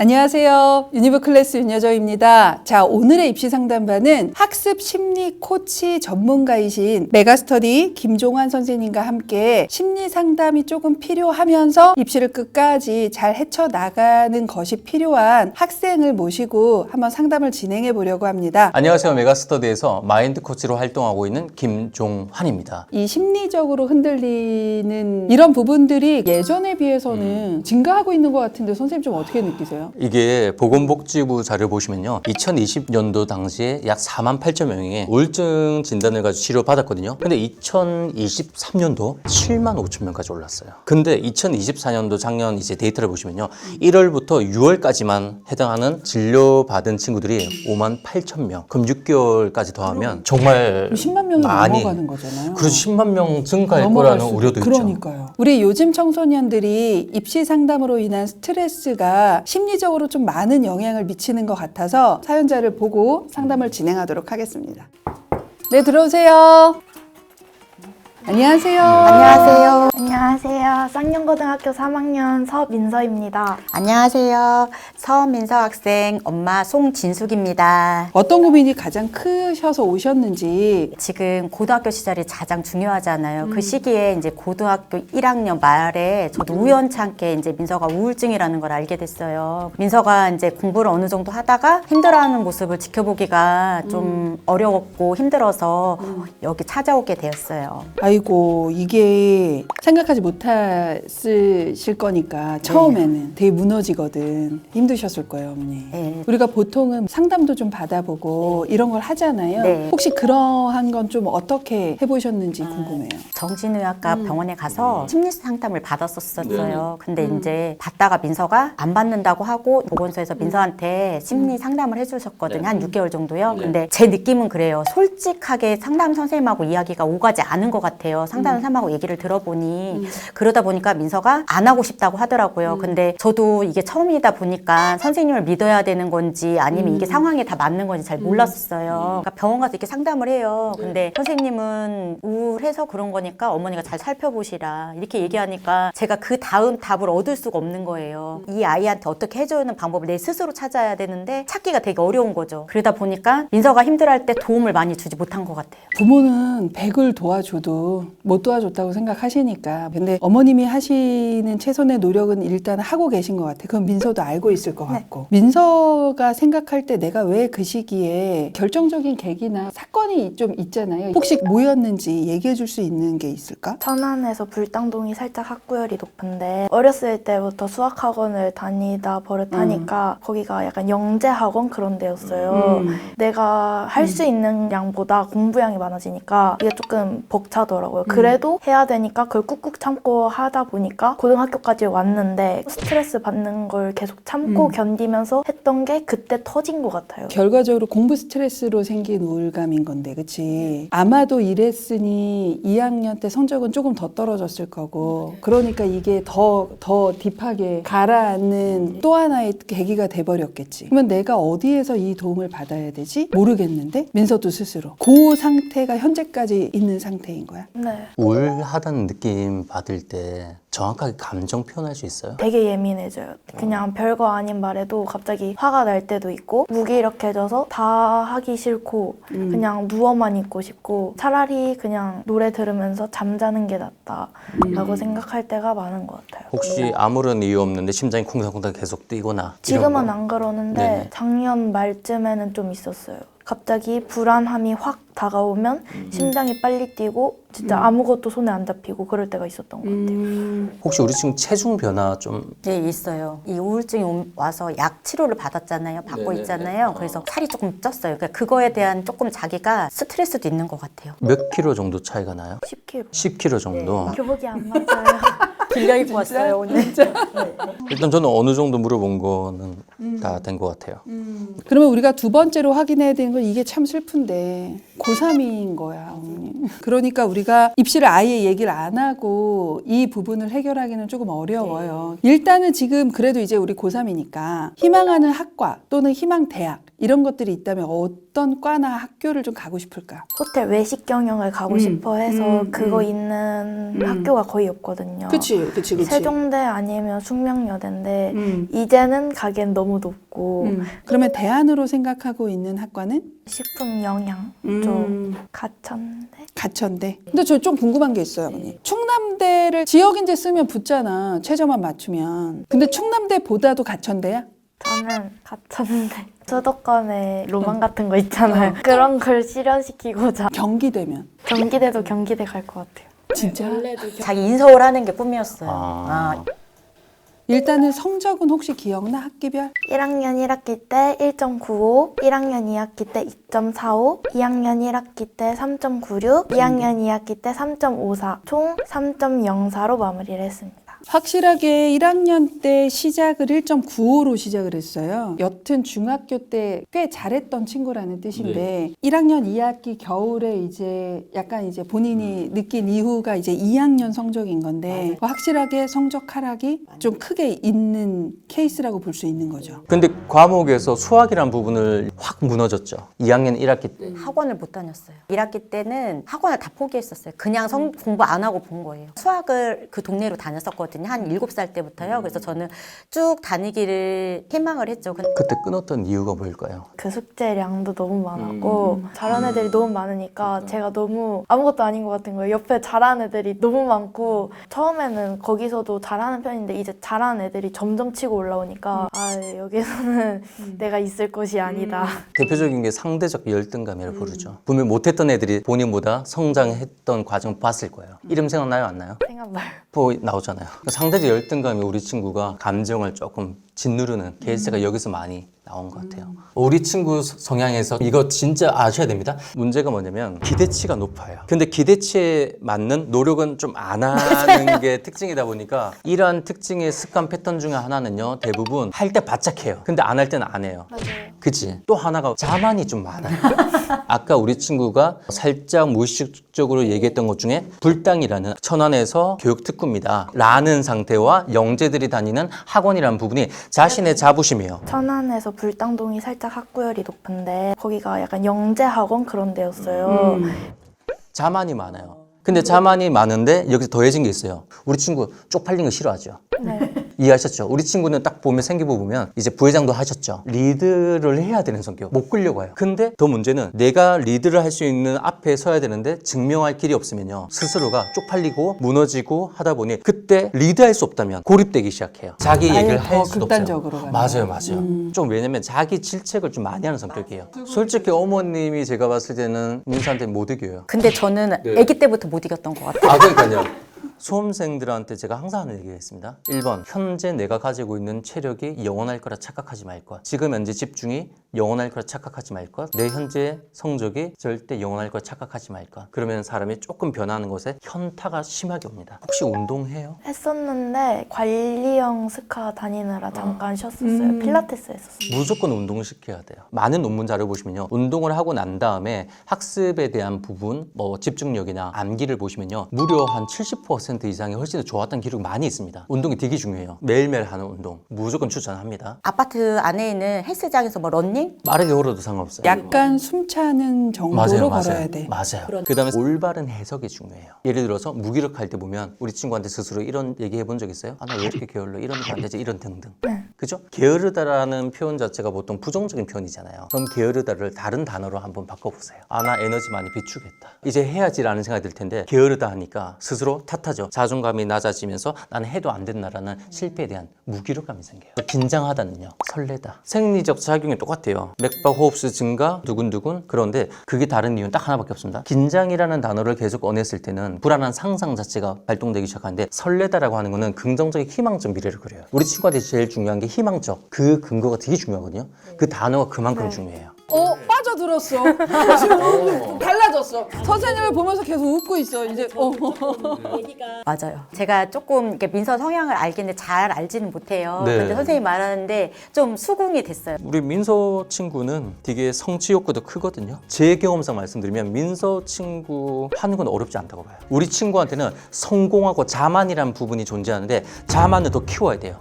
안녕하세요. 유니브 클래스 윤여정입니다. 자, 오늘의 입시 상담반은 학습 심리 코치 전문가이신 메가스터디 김종환 선생님과 함께 심리 상담이 조금 필요하면서 입시를 끝까지 잘 헤쳐나가는 것이 필요한 학생을 모시고 한번 상담을 진행해 보려고 합니다. 안녕하세요. 메가스터디에서 마인드 코치로 활동하고 있는 김종환입니다. 이 심리적으로 흔들리는 이런 부분들이 예전에 비해서는 증가하고 있는 것 같은데 선생님 좀 어떻게 느끼세요? 이게 보건복지부 자료 보시면요. 2020년도 당시에 약 4만 8천 명이 우울증 진단을 가지고 치료받았거든요. 근데 2023년도 7만 5천 명까지 올랐어요. 근데 2024년도 작년 이제 데이터를 보시면요. 1월부터 6월까지만 해당하는 진료받은 친구들이 5만 8천 명. 그럼 6개월까지 더하면 정말 10만 명이 많이 넘어가는 거잖아요. 그래서 10만 명 증가할 거라는 우려도 있죠. 그러니까요. 우리 요즘 청소년들이 입시 상담으로 인한 스트레스가 심리적으로 좀 많은 영향을 미치는 것 같아서 사연자를 보고 상담을 진행하도록 하겠습니다. 네, 들어오세요. 안녕하세요. 안녕하세요. 안녕하세요. 쌍용고등학교 3학년 서민서입니다. 안녕하세요. 서민서 학생 엄마 송진숙입니다. 어떤 고민이 가장 크셔서 오셨는지. 지금 고등학교 시절이 가장 중요하잖아요. 그 시기에 이제 고등학교 1학년 말에 저도 우연찮게 이제 민서가 우울증이라는 걸 알게 됐어요. 민서가 이제 공부를 어느 정도 하다가 힘들어하는 모습을 지켜보기가 좀 어려웠고 힘들어서 여기 찾아오게 되었어요. 아이고, 이게 생각하지 못했을 거니까 처음에는 되게 무너지거든. 힘드셨을 거예요, 어머니. 네. 우리가 보통은 상담도 좀 받아보고 이런 걸 하잖아요. 네. 혹시 그러한 건 좀 어떻게 해보셨는지 궁금해요. 정신의학과 병원에 가서 심리 상담을 받았었어요. 근데 이제 받다가 민서가 안 받는다고 하고 보건소에서 민서한테 심리 상담을 해주셨거든요. 한 6개월 정도요. 근데 제 느낌은 그래요. 솔직하게 상담 선생님하고 이야기가 오가지 않은 것 같아요. 상담 선생님하고 얘기를 들어보니 그러다 보니까 민서가 안 하고 싶다고 하더라고요. 근데 저도 이게 처음이다 보니까 선생님을 믿어야 되는 건지 아니면 이게 상황에 다 맞는 건지 잘 몰랐었어요. 그러니까 병원 가서 이렇게 상담을 해요. 근데 선생님은 우울해서 그런 거니까 어머니가 잘 살펴보시라 이렇게 얘기하니까 제가 그 다음 답을 얻을 수가 없는 거예요. 이 아이한테 어떻게 해주는 방법을 내 스스로 찾아야 되는데 찾기가 되게 어려운 거죠. 그러다 보니까 민서가 힘들어할 때 도움을 많이 주지 못한 것 같아요. 부모는 100을 도와줘도 못 도와줬다고 생각하시니까. 근데 어머님이 하시는 최선의 노력은 일단 하고 계신 것 같아요. 그건 민서도 알고 있을 것 같고. 민서가 생각할 때 내가 왜 그 시기에 결정적인 계기나 사건이 좀 있잖아요. 혹시 뭐였는지 얘기해 줄 수 있는 게 있을까? 천안에서 불당동이 살짝 학구열이 높은데 어렸을 때부터 수학학원을 다니다 버릇하니까 거기가 약간 영재학원 그런 데였어요. 내가 할 수 있는 양보다 공부량이 많아지니까 이게 조금 벅차더라고요. 그래도 해야 되니까 그걸 꾹꾹 참고 하다 보니까 고등학교까지 왔는데 스트레스 받는 걸 계속 참고 견디면서 했던 게 그때 터진 것 같아요. 결과적으로 공부 스트레스로 생긴 우울감인 건데, 그치? 아마도 이랬으니 2학년 때 성적은 조금 더 떨어졌을 거고, 그러니까 이게 더 딥하게 가라앉는 또 하나의 계기가 돼버렸겠지. 그러면 내가 어디에서 이 도움을 받아야 되지? 모르겠는데? 민서도 스스로. 그 상태가 현재까지 있는 상태인 거야? 네. 우울하다는 느낌 받을 때 정확하게 감정 표현할 수 있어요? 되게 예민해져요. 그냥 별거 아닌 말에도 갑자기 화가 날 때도 있고 무기력해져서 다 하기 싫고 그냥 누워만 있고 싶고 차라리 그냥 노래 들으면서 잠자는 게 낫다라고 생각할 때가 많은 것 같아요. 혹시 아무런 이유 없는데 심장이 콩닥콩닥 계속 뛰거나 지금은 이런 거? 안 그러는데 네네. 작년 말쯤에는 좀 있었어요. 갑자기 불안함이 확 다가오면 심장이 빨리 뛰고 진짜 아무것도 손에 안 잡히고 그럴 때가 있었던 것 같아요. 혹시 우리 지금 체중 변화 좀 네, 있어요. 이 우울증이 와서 약 치료를 받았잖아요. 받고 네네네. 있잖아요. 그래서 살이 조금 쪘어요. 그러니까 그거에 대한 조금 자기가 스트레스도 있는 것 같아요. 몇 킬로 정도 차이가 나요? 10kg. 10킬로 정도? 교복이 안 맞아요. 빌려 입고 왔어요, 오늘. 일단 저는 어느 정도 물어본 거는 다 된 것 같아요. 그러면 우리가 두 번째로 확인해야 되는 건 이게 참 슬픈데 고3인 거야, 어머니. 그러니까 우리가 입시를 아예 얘기를 안 하고 이 부분을 해결하기는 조금 어려워요. 일단은 지금 그래도 이제 우리 고3이니까 희망하는 학과 또는 희망 대학 이런 것들이 있다면 어떤 과나 학교를 좀 가고 싶을까? 호텔 외식 경영을 가고 싶어 해서 그거 있는 학교가 거의 없거든요. 그치. 세종대 아니면 숙명여대인데 이제는 가기엔 너무 높고 그러면 대안으로 생각하고 있는 학과는? 식품 영양 쪽 가천대? 가천대. 근데 저 좀 궁금한 게 있어요, 어머니. 충남대를 지역인재 쓰면 붙잖아. 최저만 맞추면. 근데 충남대보다도 가천대야? 저는 가천대. 수도권에 로망 같은 거 있잖아요. 그런 걸 실현시키고자 경기대면. 경기대도 경기대 갈 것 같아요. 진짜? 자기 인서울 하는 게 꿈이었어요. 아. 일단은 성적은 혹시 기억나? 학기별? 1학년 1학기 때 1.95, 1학년 2학기 때 2.45, 2학년 1학기 때 3.96, 2학년 2학기 때 3.54, 총 3.04로 마무리를 했습니다. 확실하게 1학년 때 시작을 1.95로 시작을 했어요. 여튼 중학교 때 꽤 잘했던 친구라는 뜻인데 1학년 2학기 겨울에 이제 약간 이제 본인이 느낀 이후가 이제 2학년 성적인 건데 확실하게 성적 하락이 좀 크게 있는 케이스라고 볼 수 있는 거죠. 근데 과목에서 수학이란 부분을 확 무너졌죠. 2학년 1학기 때. 학원을 못 다녔어요. 1학기 때는 학원을 다 포기했었어요. 그냥 공부 안 하고 본 거예요. 수학을 그 동네로 다녔었거든요. 한 7살 때부터요. 그래서 저는 쭉 다니기를 희망을 했죠. 그때 끊었던 이유가 뭘까요? 그 숙제량도 너무 많았고 잘하는 애들이 너무 많으니까 제가 너무 아무것도 아닌 것 같은 거예요. 옆에 잘하는 애들이 너무 많고 처음에는 거기서도 잘하는 편인데 이제 잘하는 애들이 점점 치고 올라오니까 아 여기서는 내가 있을 것이 아니다. 대표적인 게 상대적 열등감이라고 부르죠. 분명 못했던 애들이 본인보다 성장했던 과정을 봤을 거예요. 이름 생각나요? 안 나요? 생각나요. 나오잖아요. 상대적 열등감이 우리 친구가 감정을 조금 짓누르는 케이스가 여기서 많이 나온 것 같아요. 우리 친구 성향에서 이거 진짜 아셔야 됩니다. 문제가 뭐냐면 기대치가 높아요. 근데 기대치에 맞는 노력은 좀 안 하는 게 특징이다 보니까 이러한 특징의 습관 패턴 중에 하나는요. 대부분 할 때 바짝해요. 근데 안 할 때는 안 해요. 맞아요. 그치? 또 하나가 자만이 좀 많아요. 아까 우리 친구가 살짝 무의식적으로 얘기했던 것 중에 불당이라는 천안에서 교육특구입니다. 라는 상태와 영재들이 다니는 학원이라는 부분이 자신의 자부심이에요. 천안에서 불당동이 살짝 학구열이 높은데 거기가 약간 영재 학원 그런 데였어요. 자만이 많아요. 근데 자만이 많은데 여기서 더해진 게 있어요. 우리 친구 쪽팔린 거 싫어하죠. 네. 이해하셨죠? 우리 친구는 딱 보면 생기부 보면 이제 부회장도 하셨죠. 리드를 해야 되는 성격. 못 끌려가요. 근데 더 문제는 내가 리드를 할 수 있는 앞에 서야 되는데 증명할 길이 없으면요. 스스로가 쪽팔리고 무너지고 하다 보니 그때 리드할 수 없다면 고립되기 시작해요. 자기 얘기를 할 수도 극단적으로 없어요. 가는 맞아요. 좀 왜냐면 자기 질책을 좀 많이 하는 성격이에요. 솔직히 어머님이 제가 봤을 때는 민수한테 못 이겨요. 근데 저는 아기 때부터 못 이겼던 것 같아요. 아, 그러니까요. 수험생들한테 제가 항상 하는 얘기가 있습니다. 1번, 현재 내가 가지고 있는 체력이 영원할 거라 착각하지 말 것. 지금 현재 집중이 영원할 거라 착각하지 말 것. 내 현재 성적이 절대 영원할 거라 착각하지 말 것. 그러면 사람이 조금 변하는 것에 현타가 심하게 옵니다. 혹시 운동해요? 했었는데 관리형 스카 다니느라 잠깐 쉬었었어요. 필라테스 했었어요. 무조건 운동을 시켜야 돼요. 많은 논문 자료 보시면요. 운동을 하고 난 다음에 학습에 대한 부분, 뭐 집중력이나 암기를 보시면요. 무려 한 70% 이상이 훨씬 더 좋았던 기록이 많이 있습니다. 운동이 되게 중요해요. 매일매일 하는 운동 무조건 추천합니다. 아파트 안에 있는 헬스장에서 뭐 런닝? 빠르게 걸어도 상관없어요. 약간 숨차는 정도로 걸어야 돼. 맞아요. 그다음에 올바른 해석이 중요해요. 예를 들어서 무기력할 때 보면 우리 친구한테 스스로 이런 얘기해 본 적 있어요? 아, 나 왜 이렇게 게을러? 이러면 안 되지. 이런 등등. 그죠? 게으르다라는 표현 자체가 보통 부정적인 표현이잖아요. 그럼 게으르다를 다른 단어로 한번 바꿔보세요. 아, 나 에너지 많이 비축했다. 이제 해야지라는 생각이 들 텐데 게으르다 하니까 스스로 탓하죠. 자존감이 낮아지면서 나는 해도 안 된다라는 실패에 대한 무기력감이 생겨요. 긴장하다는요. 설레다. 생리적 작용이 똑같아요. 맥박 호흡수 증가, 두근두근. 그런데 그게 다른 이유는 딱 하나밖에 없습니다. 긴장이라는 단어를 계속 꺼냈을 때는 불안한 상상 자체가 발동되기 시작하는데 설레다라고 하는 거는 긍정적인 희망적 미래를 그려요. 우리 친구한테 제일 중요한 게 희망적. 그 근거가 되게 중요하거든요. 그 단어가 그만큼 중요해요. 빠져들었어. 지금 달라졌어. 선생님을 보면서 계속 웃고 있어. 이제 맞아요. 제가 조금 이렇게 민서 성향을 알겠는데 잘 알지는 못해요. 네. 근데 선생님이 말하는데 좀 수긍이 됐어요. 우리 민서 친구는 되게 성취 욕구도 크거든요. 제 경험상 말씀드리면 민서 친구 하는 건 어렵지 않다고 봐요. 우리 친구한테는 성공하고 자만이라는 부분이 존재하는데 자만을 더 키워야 돼요.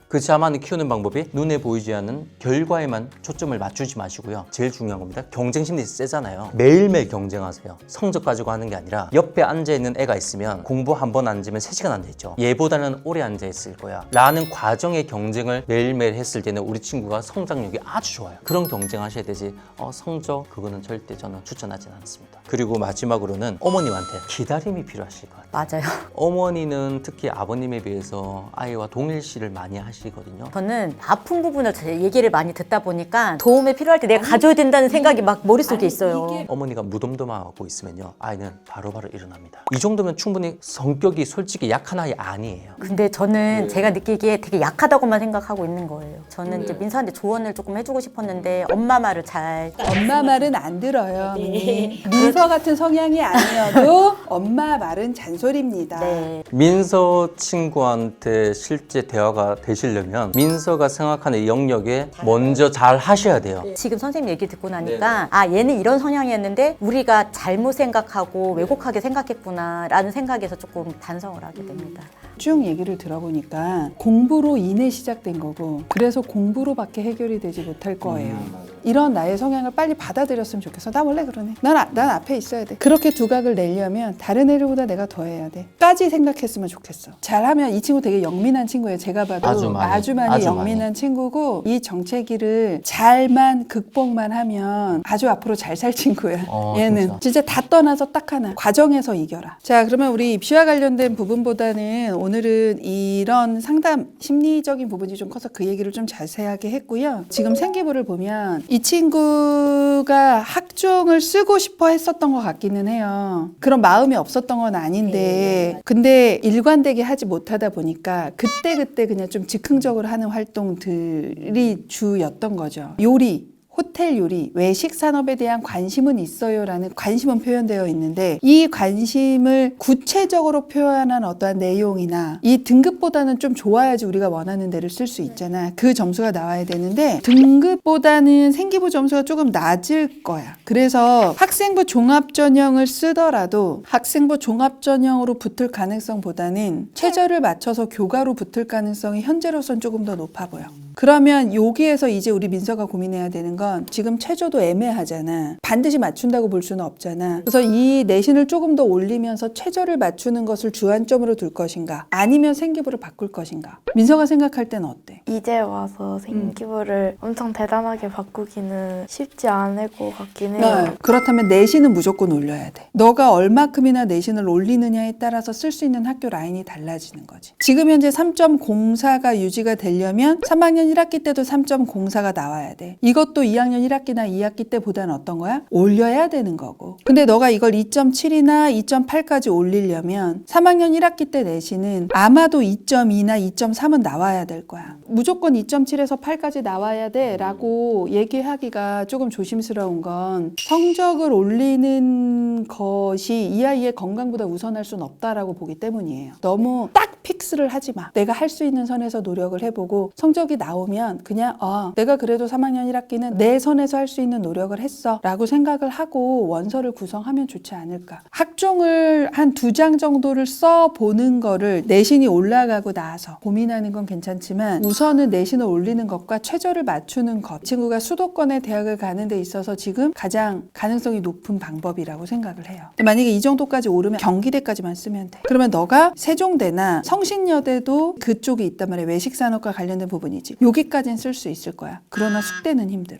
그 자만을 키우는 방법이 눈에 보이지 않는 결과에만 초점을 맞추지 마시고요. 제일 중요한 겁니다. 경쟁 심리 세잖아요. 매일매일 경쟁하세요. 성적 가지고 하는 게 아니라 옆에 앉아있는 애가 있으면 공부 한 번 앉으면 3시간 앉아있죠. 얘보다는 오래 앉아있을 거야 라는 과정의 경쟁을 매일매일 했을 때는 우리 친구가 성장력이 아주 좋아요. 그런 경쟁하셔야 되지 성적 그거는 절대 저는 추천하진 않습니다. 그리고 마지막으로는 어머님한테 기다림이 필요하실 것 같아요. 맞아요. 어머니는 특히 아버님에 비해서 아이와 동일시를 많이 하시거든요. 저는 아픈 부분을 제 얘기를 많이 듣다 보니까 도움이 필요할 때 내가 가져야 된다는 생각이 막 머릿속에 있어요. 어머니가 무덤덤하고 있으면요 아이는 바로바로 일어납니다. 이 정도면 충분히 성격이 솔직히 약한 아이 아니에요. 근데 저는 제가 느끼기에 되게 약하다고만 생각하고 있는 거예요. 저는 이제 민서한테 조언을 조금 해주고 싶었는데 엄마 말을 잘 엄마 말은 안 들어요. 민서 같은 성향이 아니어도 엄마 말은 잔소리입니다. 네. 민서 친구한테 실제 대화가 되시려면 민서가 생각하는 이 영역에 먼저 잘 하셔야 돼요. 지금 선생님 얘기 듣고 나니까 아 얘는 이런 성향이었는데 우리가 잘못 생각하고 왜곡하게 생각했구나 라는 생각에서 조금 반성을 하게 됩니다. 쭉 얘기를 들어보니까 공부로 인해 시작된 거고 그래서 공부로밖에 해결이 되지 못할 거예요. 이런 나의 성향을 빨리 받아들였으면 좋겠어. 나 원래 그러네. 난 앞에 있어야 돼. 그렇게 두각을 내려면 다른 애들보다 내가 더 해야 돼. 까지 생각했으면 좋겠어. 잘하면 이 친구 되게 영민한 친구예요. 제가 봐도 아주 많이 영민한 친구고 이 정체기를 잘만 극복만 하면 아주 앞으로 잘 살 친구야. 얘는 진짜 다 떠나서 딱 하나. 과정에서 이겨라. 자, 그러면 우리 입시와 관련된 부분보다는 오늘은 이런 상담 심리적인 부분이 좀 커서 그 얘기를 좀 자세하게 했고요. 지금 생기부를 보면 이 친구가 학종을 쓰고 싶어 했었던 것 같기는 해요. 그런 마음이 없었던 건 아닌데 근데 일관되게 하지 못하다 보니까 그때그때 그냥 좀 즉흥적으로 하는 활동들이 주였던 거죠. 요리, 호텔 요리, 외식 산업에 대한 관심은 있어요라는 관심은 표현되어 있는데 이 관심을 구체적으로 표현한 어떠한 내용이나 이 등급보다는 좀 좋아야지 우리가 원하는 데를 쓸 수 있잖아. 그 점수가 나와야 되는데 등급보다는 생기부 점수가 조금 낮을 거야. 그래서 학생부 종합전형을 쓰더라도 학생부 종합전형으로 붙을 가능성보다는 최저를 맞춰서 교과로 붙을 가능성이 현재로선 조금 더 높아 보여. 그러면 여기에서 이제 우리 민서가 고민해야 되는 건 지금 최저도 애매하잖아. 반드시 맞춘다고 볼 수는 없잖아. 그래서 이 내신을 조금 더 올리면서 최저를 맞추는 것을 주안점으로 둘 것인가 아니면 생기부를 바꿀 것인가. 민서가 생각할 때는 어때? 이제 와서 생기부를 엄청 대단하게 바꾸기는 쉽지 않을 것 같긴 해요. 네. 그렇다면 내신은 무조건 올려야 돼. 너가 얼마큼이나 내신을 올리느냐에 따라서 쓸 수 있는 학교 라인이 달라지는 거지. 지금 현재 3.04가 유지가 되려면 3학년 1학기 때도 3.04가 나와야 돼. 이것도 2학년 1학기나 2학기 때보다는 어떤 거야? 올려야 되는 거고. 근데 너가 이걸 2.7이나 2.8까지 올리려면 3학년 1학기 때 내신은 아마도 2.2나 2.3은 나와야 될 거야. 무조건 2.7에서 8까지 나와야 돼 라고 얘기하기가 조금 조심스러운 건 성적을 올리는 것이 이 아이의 건강보다 우선할 수는 없다라고 보기 때문이에요. 너무 딱 픽스를 하지 마. 내가 할 수 있는 선에서 노력을 해보고 성적이 나오면 그냥 내가 그래도 3학년 1학기는 내 선에서 할 수 있는 노력을 했어 라고 생각을 하고 원서를 구성하면 좋지 않을까. 학종을 한 2장 정도를 써보는 거를 내신이 올라가고 나서 고민하는 건 괜찮지만 우선은 내신을 올리는 것과 최저를 맞추는 것. 친구가 수도권의 대학을 가는 데 있어서 지금 가장 가능성이 높은 방법이라고 생각을 해요. 만약에 이 정도까지 오르면 경기대까지만 쓰면 돼. 그러면 너가 세종대나 성신여대도 그쪽이 있단 말이야. 외식산업과 관련된 부분이지. 여기까지는 쓸 수 있을 거야. 그러나 숙대는 힘들어.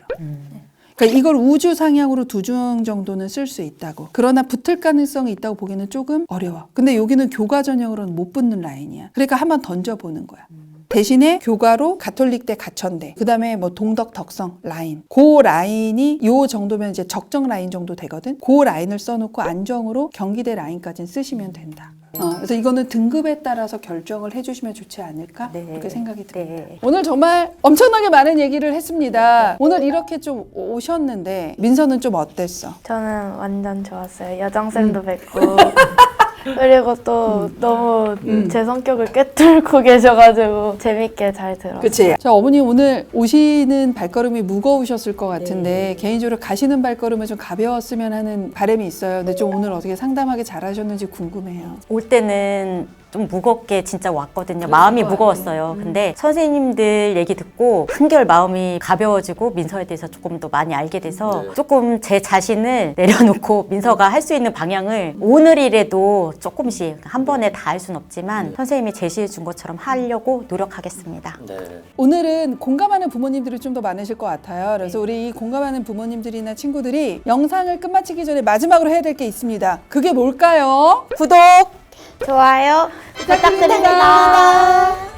그러니까 이걸 우주 상향으로 2중 정도는 쓸 수 있다고. 그러나 붙을 가능성이 있다고 보기는 조금 어려워. 근데 여기는 교과 전형으로는 못 붙는 라인이야. 그러니까 한번 던져보는 거야. 대신에 교과로 가톨릭대 가천대 그다음에 뭐 동덕 덕성 라인 그 라인이 요 정도면 이제 적정 라인 정도 되거든. 그 라인을 써놓고 안정으로 경기대 라인까지는 쓰시면 된다. 그래서 이거는 등급에 따라서 결정을 해주시면 좋지 않을까 그렇게 생각이 듭니다. 오늘 정말 엄청나게 많은 얘기를 했습니다. 오늘 이렇게 좀 오셨는데 민서는 좀 어땠어? 저는 완전 좋았어요. 여장쌤도 뵙고 그리고 또 너무 제 성격을 꿰뚫고 계셔가지고 재밌게 잘 들었어요. 그치? 자, 어머니 오늘 오시는 발걸음이 무거우셨을 것 같은데 개인적으로 가시는 발걸음은 좀 가벼웠으면 하는 바람이 있어요. 근데 좀 오늘 어떻게 상담하게 잘하셨는지 궁금해요. 올 때는 좀 무겁게 진짜 왔거든요. 마음이 무거웠어요. 근데 선생님들 얘기 듣고 한결 마음이 가벼워지고 민서에 대해서 조금 더 많이 알게 돼서 조금 제 자신을 내려놓고 민서가 할 수 있는 방향을 오늘이라도 조금씩 한 번에 다 할 순 없지만 선생님이 제시해 준 것처럼 하려고 노력하겠습니다. 오늘은 공감하는 부모님들이 좀 더 많으실 것 같아요. 그래서 우리 이 공감하는 부모님들이나 친구들이 영상을 끝마치기 전에 마지막으로 해야 될 게 있습니다. 그게 뭘까요? 구독! 좋아요 부탁드립니다.